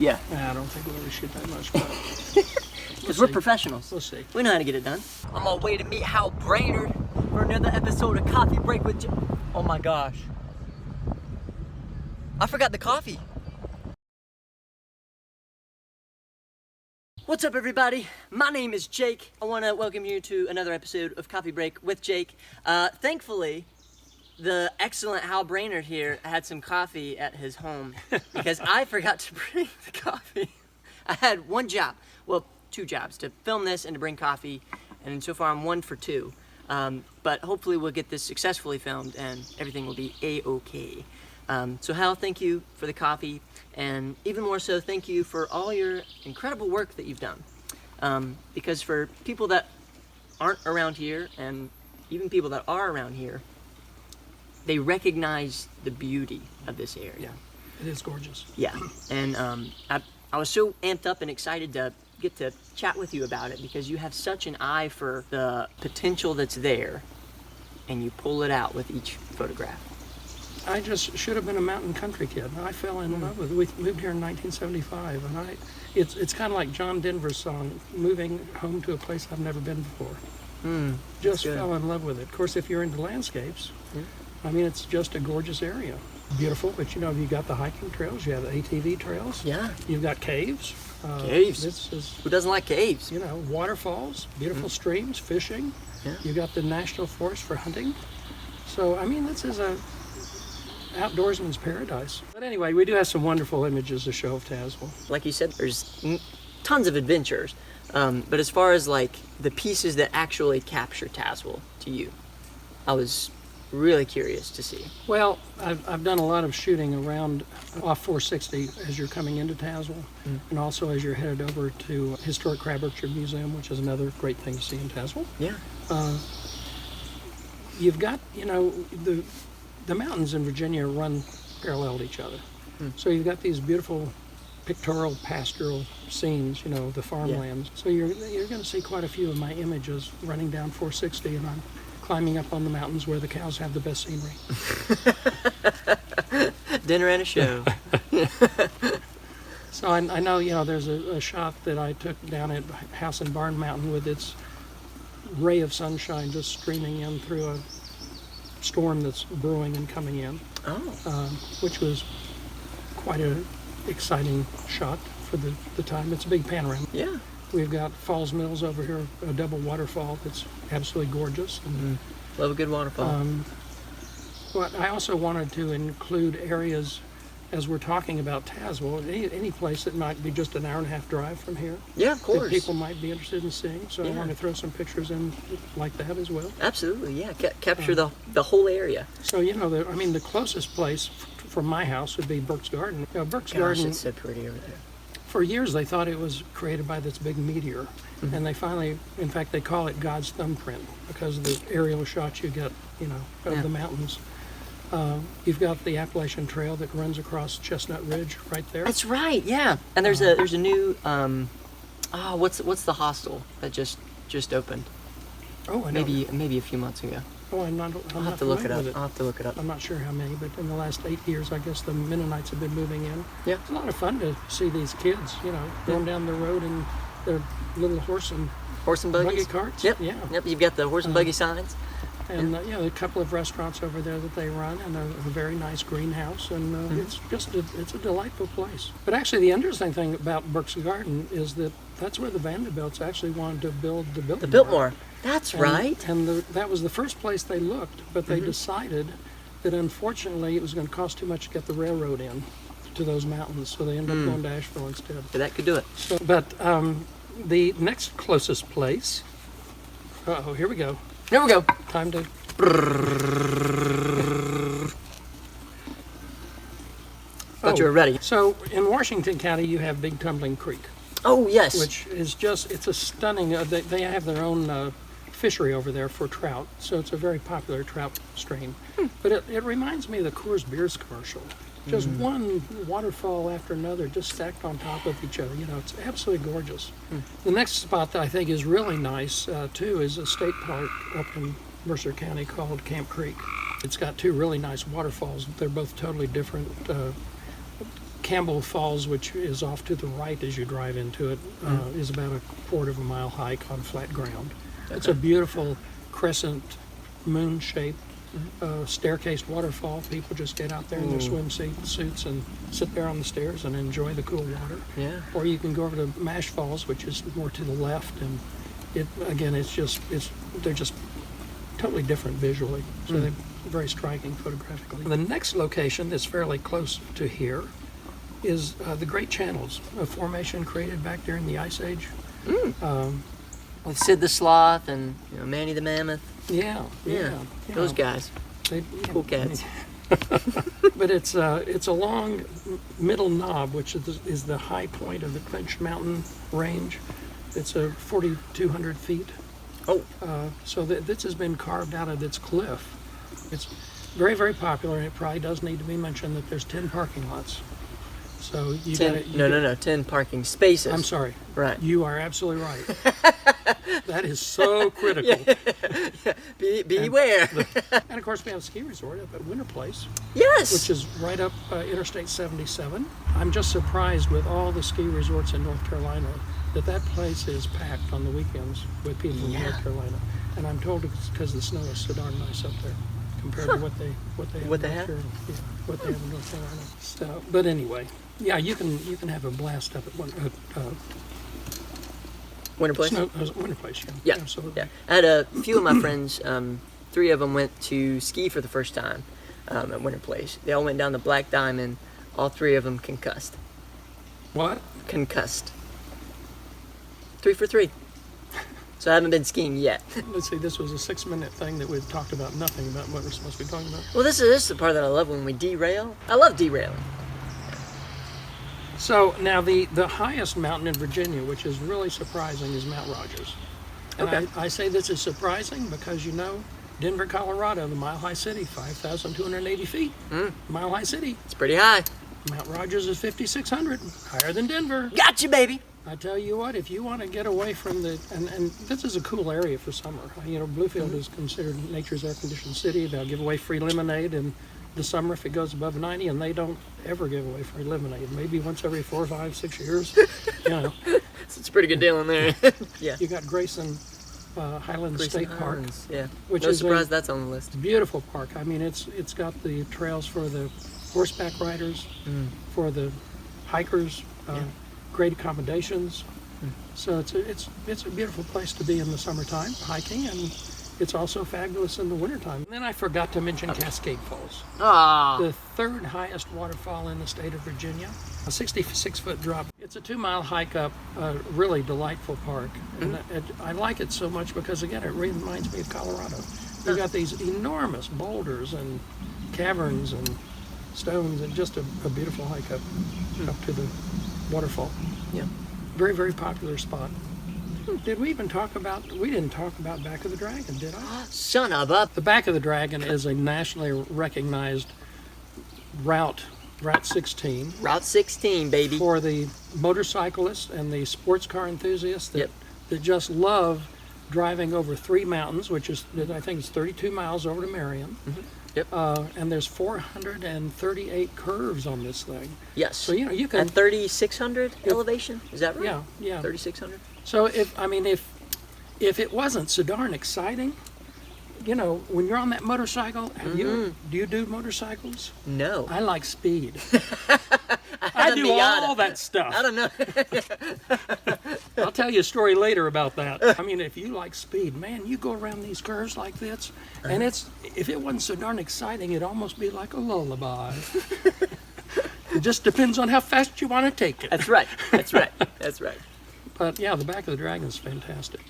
Yeah. I don't think we'll ever shoot that much, but Because we're professionals. We'll see. We know how to get it done. I'm on my way to meet Hal Brainerd for another episode of Coffee Break with Oh my gosh. I forgot the coffee. What's up, everybody? My name is Jake. I want to welcome you to another episode of Coffee Break with Jake. Thankfully, the excellent Hal Brainerd here had some coffee at his home because I forgot to bring the coffee. I had one job, well, two jobs, to film this and to bring coffee, and so far I'm 1 for 2. But hopefully we'll get this successfully filmed and everything will be a-okay. So Hal, thank you for the coffee, and even more so, thank you for all your incredible work that you've done. Because for people that aren't around here, and even people that are around here, they recognize the beauty of this area. yeah, it is gorgeous. Yeah, and I was so amped up and excited to get to chat with you about it because you have such an eye for the potential that's there, and you pull it out with each photograph. I just should have been a mountain country kid. I fell in love with it. We moved here in 1975, and it's kind of like John Denver's song, moving home to a place I've never been before. Just fell in love with it. Of course, if you're into landscapes, I mean, it's just a gorgeous area. Beautiful, but you know, you've got the hiking trails, you have the ATV trails. Yeah. You've got caves. Caves. This is, Who doesn't like caves? you know, waterfalls, beautiful streams, fishing. Yeah. You've got the national forest for hunting. So, I mean, this is a outdoorsman's paradise. But anyway, we do have some wonderful images to show of Tazewell. Like you said, there's tons of adventures, but as far as like the pieces that actually capture Tazewell to you, I was really curious to see. Well, I've done a lot of shooting around off 460 as you're coming into Tazewell, and also as you're headed over to Historic Crab Orchard Museum, which is another great thing to see in Tazewell. Yeah. You've got, you know, the mountains in Virginia run parallel to each other. So you've got these beautiful pictorial pastoral scenes, you know, the farmlands. So you're going to see quite a few of my images running down 460, and I'm climbing up on the mountains where the cows have the best scenery. Dinner and a show. So I know, you know, there's a shot that I took down at House and Barn Mountain with its ray of sunshine just streaming in through a storm that's brewing and coming in, which was quite an exciting shot for the time. It's a big panorama. Yeah. We've got Falls Mills over here, a double waterfall that's absolutely gorgeous. And, Love a good waterfall. but I also wanted to include areas, as we're talking about Tazewell, any place that might be just an hour and a half drive from here. Yeah, of course. That people might be interested in seeing. So I want to throw some pictures in like that as well. Absolutely, yeah. Capture the whole area. So, you know, the closest place from my house would be Burke's Garden. You know, Burke's Gosh, Garden, it's so pretty over there. for years they thought it was created by this big meteor. And they finally, in fact, they call it God's thumbprint because of the aerial shots you get, you know, of the mountains. You've got the Appalachian Trail that runs across Chestnut Ridge right there. That's right, yeah. And there's a new what's the hostel that just opened? Oh, I know. Maybe a few months ago. Oh, I'm I'll have to look it up. I'll I'm not sure how many, but in the last 8 years, I guess the Mennonites have been moving in. Yeah. It's a lot of fun to see these kids, you know, going down the road in their little horse and buggy carts. Yep. Yeah. Yep. You've got the horse and buggy signs. And you know, a couple of restaurants over there that they run, and a very nice greenhouse, and it's just it's a delightful place. But actually, the interesting thing about Burke's Garden is that that's where the Vanderbilts actually wanted to build the Biltmore. The Biltmore. That's right. And that was the first place they looked, but they decided that unfortunately it was going to cost too much to get the railroad in to those mountains, so they ended up going to Asheville instead. But that could do it. So, but the next closest place. Here we go. Here we go. Time to. Thought you were ready. So in Washington County, you have Big Tumbling Creek, Oh yes. which is it's a stunning. They have their own fishery over there for trout, so it's a very popular trout stream. But it reminds me of the Coors Beers commercial. Just one waterfall after another, just stacked on top of each other. You know, it's absolutely gorgeous. The next spot that I think is really nice too is a state park up in Mercer County called Camp Creek. It's got two really nice waterfalls. They're both totally different Campbell Falls, which is off to the right as you drive into it, is about a quarter of a mile hike on flat ground. Okay. It's a beautiful crescent moon-shaped staircased waterfall. People just get out there in their swimsuits and sit there on the stairs and enjoy the cool water. Yeah. Or you can go over to Mash Falls, which is more to the left, and they're just totally different visually. So they're very striking photographically. The next location that's fairly close to here is the Great Channels, a formation created back during the Ice Age. With Sid the Sloth and Manny the Mammoth. Yeah. Those guys. Cool cats. But it's a long middle knob, which is the high point of the Clinch Mountain range. It's 4,200 feet. Oh. So this has been carved out of its cliff. It's very, very popular, and it probably does need to be mentioned that there's 10 parking lots. So you 10 parking spaces. I'm sorry. Right. You are absolutely right. That is so critical. Beware. And of course, we have a ski resort up at Winter Place. Yes. Which is right up Interstate 77. I'm just surprised with all the ski resorts in North Carolina that place is packed on the weekends with people from North Carolina. And I'm told it's because the snow is so darn nice up there compared to what they have in North Carolina. Yeah, what they have in North Carolina. So, but anyway, yeah, you can have a blast up at Winter Place? Winter Place, yeah. Absolutely. Yeah. I had a few of my friends, 3 of them went to ski for the first time at Winter Place. They all went down the Black Diamond. All 3 of them concussed. What? Concussed. 3 for 3. So I haven't been skiing yet. Let's see, this was a 6-minute thing that we've talked about nothing about what we're supposed to be talking about. Well, this is the part that I love when we derail. I love derailing. So now the highest mountain in Virginia, which is really surprising, is Mount Rogers. And okay. I say this is surprising because Denver, Colorado, the Mile High City, 5,280 feet. Mile High City. It's pretty high. Mount Rogers is 5,600, higher than Denver. Gotcha, baby. I tell you what, if you want to get away from and this is a cool area for summer. Bluefield is considered nature's air-conditioned city. They'll give away free lemonade in the summer if it goes above 90, and they don't ever give away free lemonade. Maybe once every 4, 5, 6 years. It's a pretty good deal in there. Yeah. You got Grayson Highlands State Park. Yeah. Which no is surprise that's on the list. Beautiful park. I mean, it's got the trails for the horseback riders, for the hikers. Great accommodations. So it's a beautiful place to be in the summertime hiking, and it's also fabulous in the wintertime. And then I forgot to mention Cascade Falls. The 3rd highest waterfall in the state of Virginia, a 66-foot drop. It's a 2-mile hike up a really delightful park. And I like it so much because, again, it reminds me of Colorado. You've got these enormous boulders and caverns and stones, and just a beautiful hike up to the waterfall. Yeah. Very, very popular spot. Did we even talk about, we didn't talk about Back of the Dragon, did I? Son of a... The Back of the Dragon is a nationally recognized Route 16. Route 16, baby. For the motorcyclists and the sports car enthusiasts that just love driving over 3 mountains, which is, I think it's 32 miles over to Marion. Yep. And there's 438 curves on this thing. Yes. So you can. At 3,600 elevation, is that right? Yeah. 3,600. So if it wasn't so darn exciting, when you're on that motorcycle, do you do motorcycles? No. I like speed. I do all that stuff. I don't know. I'll tell you a story later about that. I mean, if you like speed, man, you go around these curves like this, and if it wasn't so darn exciting, it'd almost be like a lullaby. It just depends on how fast you want to take it. That's right. That's right. But yeah, the Back of the Dragon is fantastic.